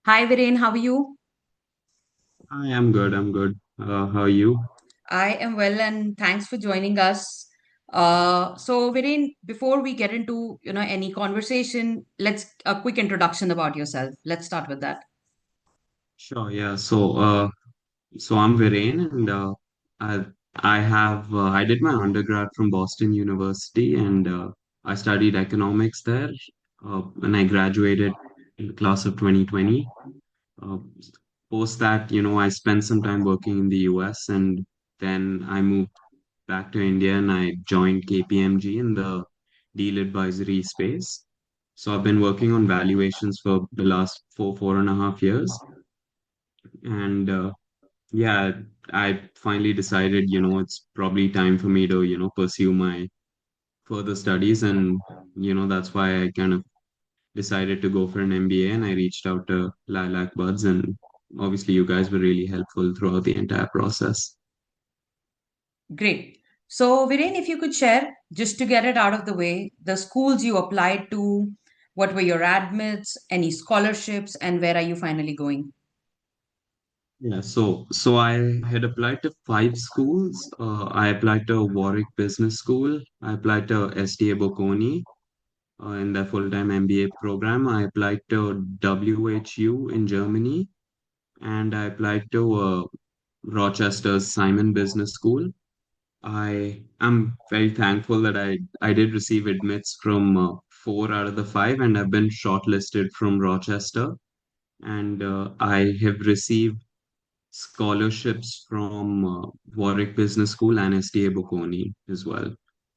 Hi, Viren, how are you? Hi, I'm good. I'm good. How are you? I am well, and thanks for joining us. So, Viren, before we get into any conversation, let's a quick introduction about yourself. Let's start with that. Sure. Yeah. So I'm Viren, and I I did my undergrad from Boston University, and I studied economics there. And I graduated in the class of 2020. Uh, Post that, I spent some time working in the US, and then I moved back to India, and I joined KPMG in the deal advisory space. So I've been working on valuations for the last 4.5 years. And yeah, I finally decided, it's probably time for me to, pursue my further studies. And, that's why I kind of decided to go for an MBA, and I reached out to LilacBuds. And obviously, you guys were really helpful throughout the entire process. Great. So, Viren, if you could share, just to get it out of the way, the schools you applied to, what were your admits, any scholarships, and where are you finally going? Yeah, so I had applied to five schools. I applied to Warwick Business School. I applied to SDA Bocconi in their full-time MBA program. I applied to WHU in Germany, and I applied to Rochester's Simon Business School. I am very thankful that I did receive admits from four out of the five, and I've been shortlisted from Rochester, and I have received scholarships from Warwick Business School and SDA Bocconi as well.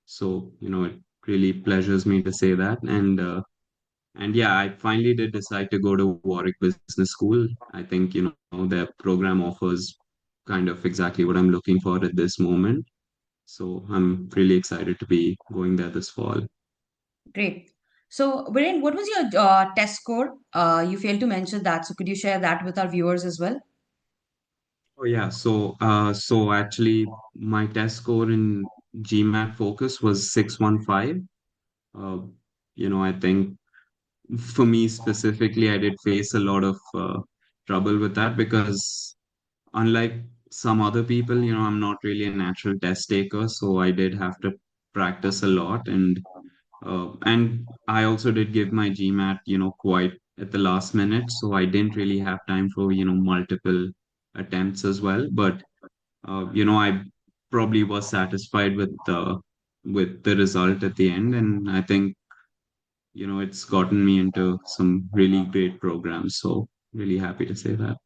So, it really pleasures me to say that. And yeah, I finally did decide to go to Warwick Business School. I think, their program offers kind of exactly what I'm looking for at this moment. So I'm really excited to be going there this fall. Great. So, Viren, what was your test score? You failed to mention that, so could you share that with our viewers as well? Oh yeah, so actually my test score in GMAT Focus was 615. Uh, I think for me specifically, I did face a lot of trouble with that because unlike some other people, I'm not really a natural test taker, so I did have to practice a lot, and I also did give my GMAT, quite at the last minute, so I didn't really have time for, multiple attempts as well. But I probably was satisfied with the result at the end, and I think it's gotten me into some really great programs. So really happy to say that.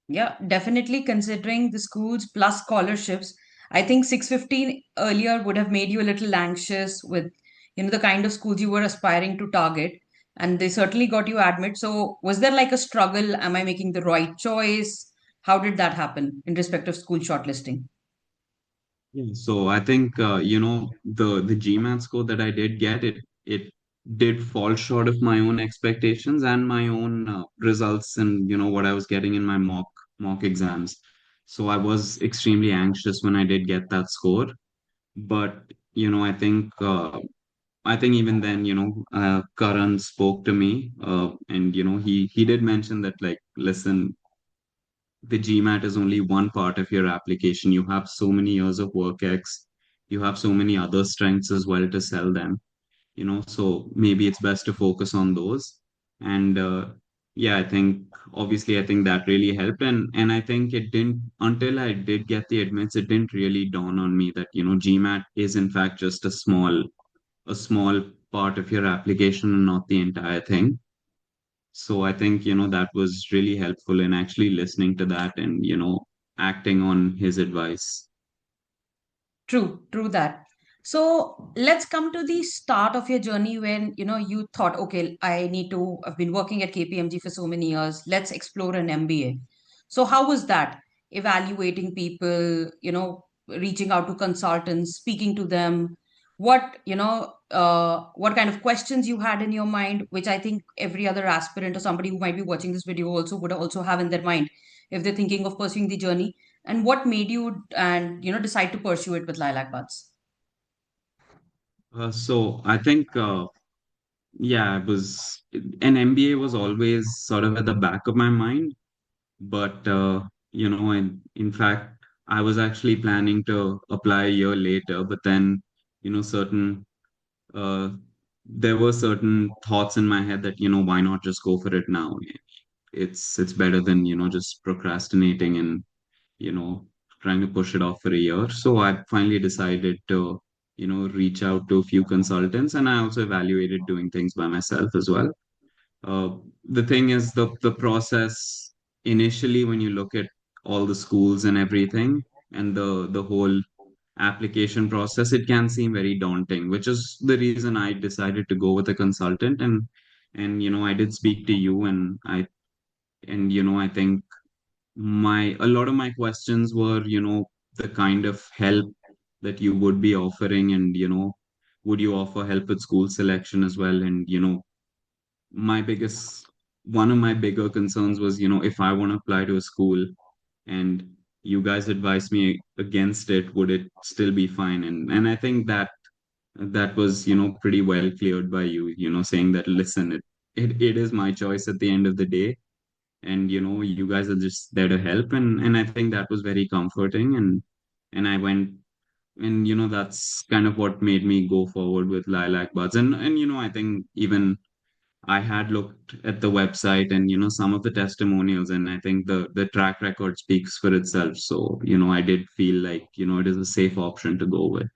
Yeah, definitely considering the schools plus scholarships. I think 615 earlier would have made you a little anxious with, the kind of schools you were aspiring to target. And they certainly got you admit. So was there like a struggle? Am I making the right choice? How did that happen in respect of school shortlisting? Yeah, so I think the GMAT score that I did get, it did fall short of my own expectations and my own results, and what I was getting in my mock exams. So I was extremely anxious when I did get that score. But I think even then, Karan spoke to me, and he did mention that, like, listen, the GMAT is only one part of your application. You have so many years of work ex, you have so many other strengths as well to sell them, so maybe it's best to focus on those. And yeah, I think that really helped. And I think it didn't, until I did get the admits, it didn't really dawn on me that, GMAT is in fact just a small part of your application and not the entire thing. So I think, that was really helpful in actually listening to that and, acting on his advice. True, true that. So let's come to the start of your journey when you thought, okay, I've been working at KPMG for so many years. Let's explore an MBA. So how was that? Evaluating people, reaching out to consultants, speaking to them. What kind of questions you had in your mind, which I think every other aspirant or somebody who might be watching this video also would also have in their mind if they're thinking of pursuing the journey, and what made you and decide to pursue it with Lilac Buds? So I think yeah, it was an MBA was always sort of at the back of my mind, but in fact, I was actually planning to apply a year later, but then, certain uh, there were certain thoughts in my head that, why not just go for it now? It's better than, just procrastinating and, you know, trying to push it off for a year. So I finally decided to, reach out to a few consultants, and I also evaluated doing things by myself as well. Uh, the thing is, the process initially, when you look at all the schools and everything, and the whole application process, it can seem very daunting, which is the reason I decided to go with a consultant. And I did speak to you, and I think my a lot of my questions were, the kind of help that you would be offering, and would you offer help with school selection as well? And my biggest one of my bigger concerns was, if I want to apply to a school and you guys advise me against it, would it still be fine? And I think that was, pretty well cleared by you, saying that, listen, it is my choice at the end of the day, and you guys are just there to help. And I think that was very comforting. And I went, and that's kind of what made me go forward with Lilac Buds. And I think even I had looked at the website and some of the testimonials, and I think the track record speaks for itself. So I did feel like it is a safe option to go with.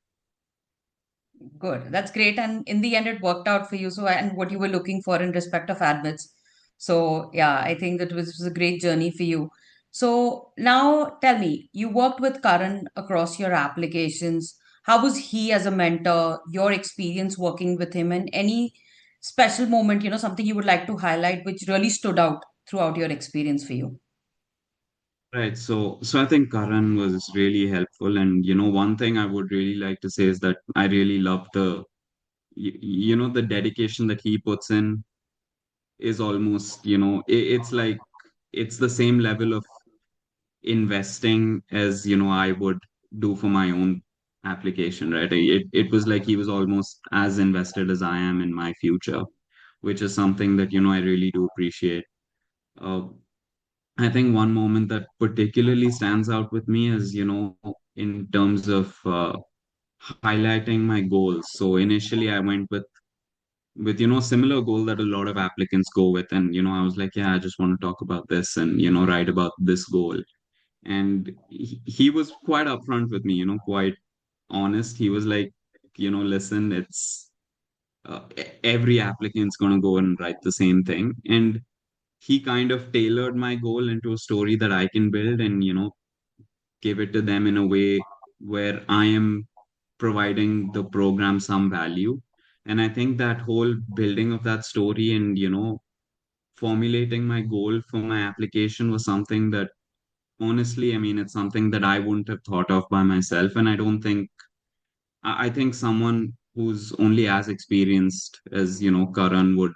Good. That's great. And in the end, it worked out for you. So, and what you were looking for in respect of admits. So, yeah, I think that was a great journey for you. So, now tell me, you worked with Karan across your applications. How was he as a mentor, your experience working with him, and any special moment, something you would like to highlight which really stood out throughout your experience for you? Right. So I think Karan was really helpful. And one thing I would really like to say is that I really love the dedication that he puts in is almost, it's like it's the same level of investing as I would do for my own application, right? It was like he was almost as invested as I am in my future, which is something that I really do appreciate. uh, I think one moment that particularly stands out with me is in terms of highlighting my goals. So initially I went with similar goal that a lot of applicants go with, and I was like, yeah, I just want to talk about this and write about this goal. And he was quite upfront with me, quite honest. He was like, listen, it's every applicant's going to go and write the same thing. And he kind of tailored my goal into a story that I can build and give it to them in a way where I am providing the program some value. And I think that whole building of that story and formulating my goal for my application was something that, honestly, I mean, it's something that I wouldn't have thought of by myself. And I don't think, I think someone who's only as experienced as, Karan would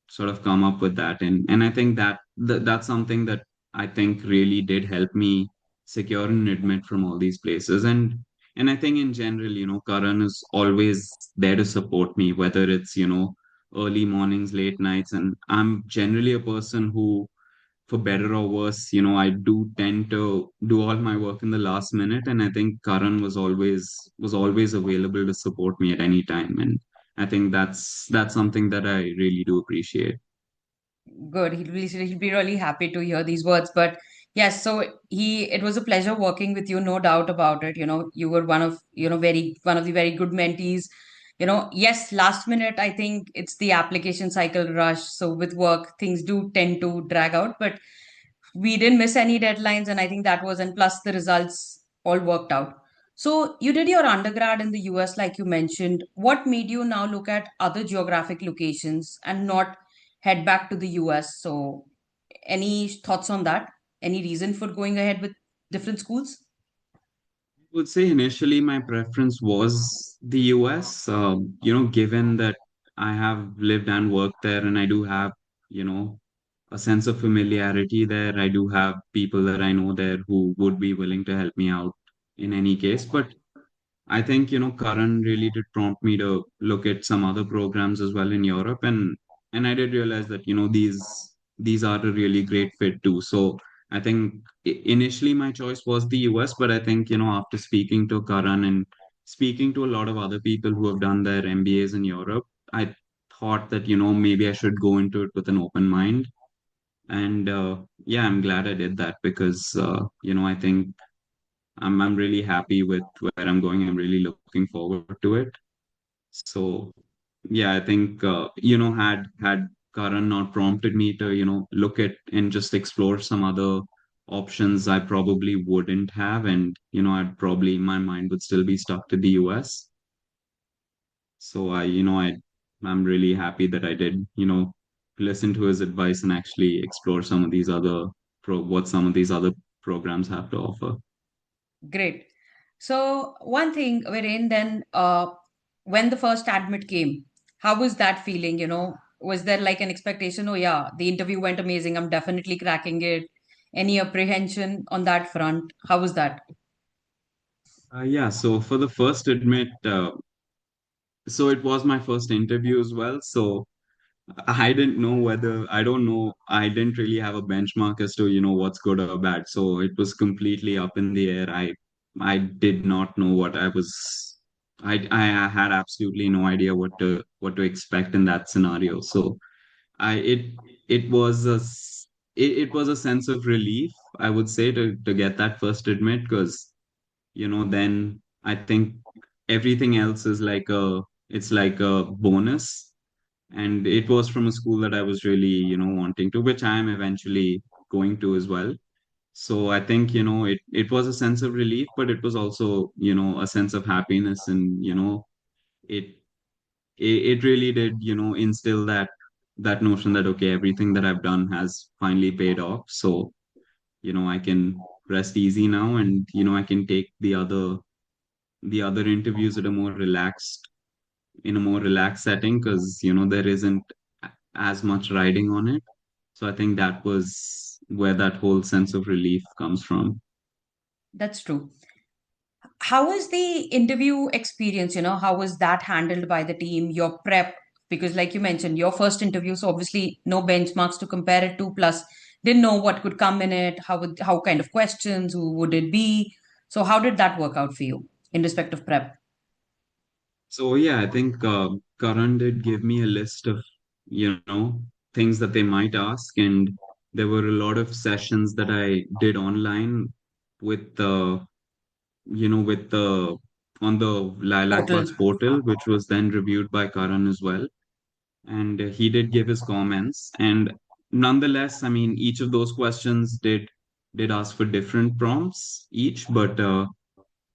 sort of come up with that. And I think that's something that I think really did help me secure an admit from all these places. And I think in general, Karan is always there to support me, whether it's, early mornings, late nights. And I'm generally a person who, for better or worse, I do tend to do all my work in the last minute. And I think Karan was always available to support me at any time. And I think that's something that I really do appreciate. Good. He'd be really happy to hear these words. But yes, so it was a pleasure working with you, no doubt about it. You were one of the very good mentees. Yes, last minute, I think it's the application cycle rush. So with work, things do tend to drag out, but we didn't miss any deadlines. And I think that was, and plus the results all worked out. So you did your undergrad in the US, like you mentioned. What made you now look at other geographic locations and not head back to the US? So any thoughts on that? Any reason for going ahead with different schools? I would say initially my preference was the US, given that I have lived and worked there, and I do have, you know, a sense of familiarity there. I do have people that I know there who would be willing to help me out in any case. But I think, Karan really did prompt me to look at some other programs as well in Europe, and I did realize that, these are a really great fit too. So I think initially my choice was the US, but I think, after speaking to Karan and speaking to a lot of other people who have done their MBAs in Europe, I thought that, maybe I should go into it with an open mind. And yeah, I'm glad I did that because, I think I'm really happy with where I'm going. I'm really looking forward to it. So yeah, I think had Karan not prompted me to look at and just explore some other options, I probably wouldn't have, and I'd probably my mind would still be stuck to the US. So I'm really happy that I did listen to his advice and actually explore some of these other what some of these other programs have to offer. Great. So one thing, wherein then, when the first admit came, how was that feeling? Was there like an expectation? Oh yeah, the interview went amazing. I'm definitely cracking it. Any apprehension on that front? How was that? Yeah, so for the first admit, so it was my first interview as well. So I didn't know whether, I don't know, I didn't really have a benchmark as to, what's good or bad. So it was completely up in the air. I did not know what I was, I had absolutely no idea what to expect in that scenario. So it was it was a sense of relief, I would say, to get that first admit because then I think everything else is like it's like a bonus. And it was from a school that I was really, wanting to, which I am eventually going to as well. So I think, it was a sense of relief, but it was also, a sense of happiness. And, it, it really did, instill that notion that, okay, everything that I've done has finally paid off. So, I can rest easy now and, I can take the other interviews at a more relaxed in a more relaxed setting because there isn't as much riding on it. So I think that was where that whole sense of relief comes from. That's true. How was the interview experience? How was that handled by the team? Your prep, because like you mentioned, your first interview, so obviously no benchmarks to compare it to, plus didn't know what could come in it, how kind of questions, who would it be? So how did that work out for you in respect of prep? So yeah, I think Karan did give me a list of things that they might ask, and there were a lot of sessions that I did online with the with the on the Portal. LilacBuds portal, which was then reviewed by Karan as well. And he did give his comments. And nonetheless, I mean, each of those questions did ask for different prompts each, but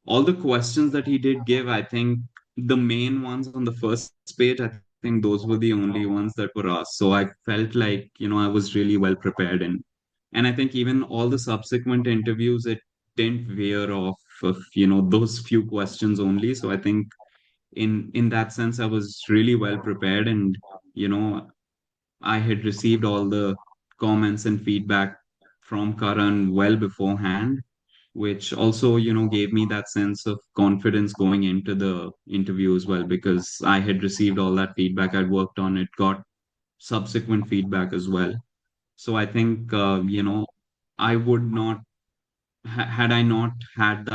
all the questions that he did give, I think the main ones on the first page, I think those were the only ones that were asked. So I felt like, I was really well prepared. And I think even all the subsequent interviews, it didn't veer off of, those few questions only. So I think in that sense, I was really well prepared. And, you know, I had received all the comments and feedback from Karan well beforehand, which also, gave me that sense of confidence going into the interview as well, because I had received all that feedback. I'd worked on it, got subsequent feedback as well. So I think, I would not, had I not had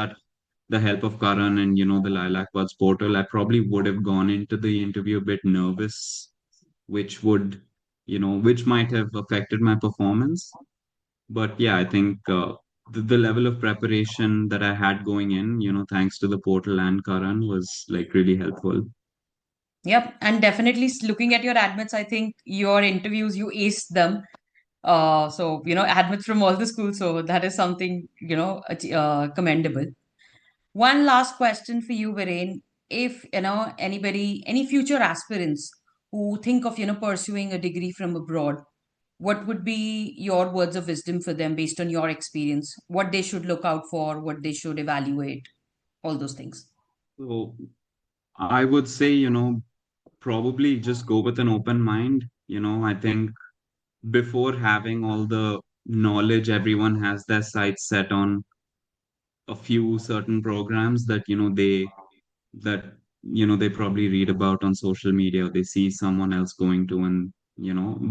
the help of Karan and, the LilacBuds portal, I probably would have gone into the interview a bit nervous, which would, which might have affected my performance. But yeah, I think the level of preparation that I had going in, thanks to the portal and Karan, was like really helpful. Yep. And definitely looking at your admits, I think your interviews, you aced them. So, admits from all the schools. So that is something, commendable. One last question for you, Viren. If anybody, any future aspirants who think of pursuing a degree from abroad, what would be your words of wisdom for them based on your experience? What they should look out for, what they should evaluate, all those things. So I would say, probably just go with an open mind. I think before having all the knowledge, everyone has their sights set on a few certain programs that, that they probably read about on social media, or they see someone else going to, and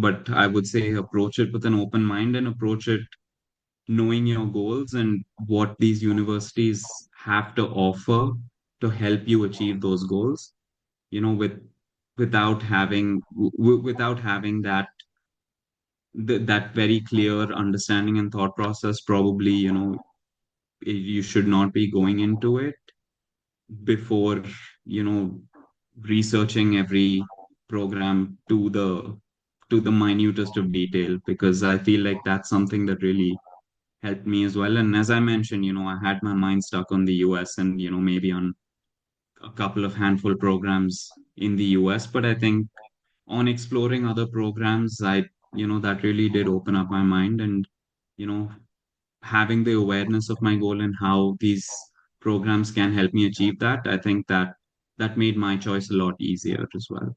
but I would say approach it with an open mind, and approach it knowing your goals and what these universities have to offer to help you achieve those goals, with without having that very clear understanding and thought process. Probably you should not be going into it before you know researching every program to the minutest of detail, because I feel like that's something that really helped me as well. And as I mentioned, I had my mind stuck on the US, and maybe on a couple of handful programs in the US. But I think on exploring other programs, that really did open up my mind. And you know having the awareness of my goal and how these programs can help me achieve that, I think that made my choice a lot easier as well.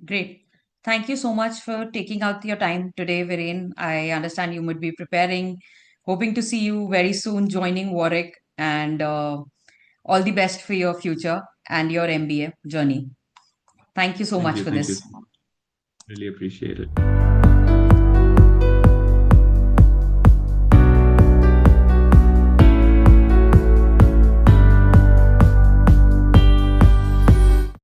Great. Thank you so much for taking out your time today, Viren. I understand you might be preparing. Hoping to see you very soon joining Warwick, and all the best for your future and your MBA journey. Thank you so Thank much you. for Thank you. this. Really appreciate it.